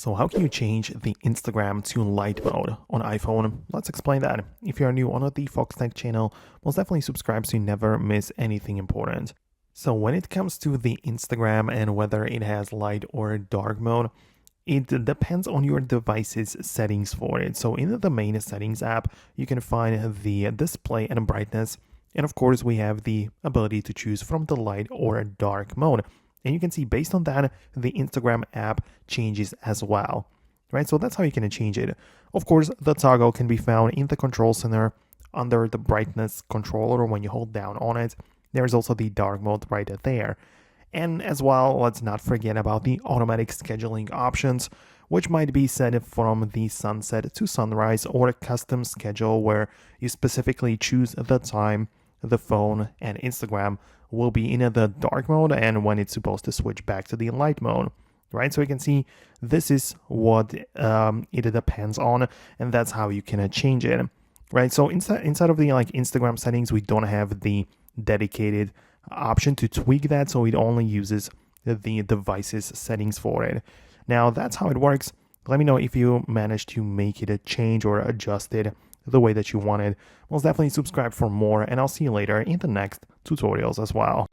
So how can you change the Instagram to light mode on iPhone? Let's explain that. If you are new on the Foxtecc channel, most definitely subscribe so you never miss anything important. So when it comes to the Instagram and whether it has light or dark mode, it depends on your device's settings for it. So in the main settings app, you can find the display and brightness. And of course, we have the ability to choose from the light or dark mode. And you can see based on that, the Instagram app changes as well, right? So that's how you can change it. Of course, the toggle can be found in the control center under the brightness controller when you hold down on it. There's also the dark mode right there. And as well, let's not forget about the automatic scheduling options, which might be set from the sunset to sunrise or a custom schedule where you specifically choose the time the phone and Instagram will be in the dark mode and when it's supposed to switch back to the light mode, right? So you can see this is what it depends on, and that's how you can change it, right? So inside of the Instagram settings, we don't have the dedicated option to tweak that, so it only uses the device's settings for it. Now that's how it works. Let me know if you managed to make it a change or adjust it the way that you wanted. Most definitely subscribe for more, and I'll see you later in the next tutorials as well.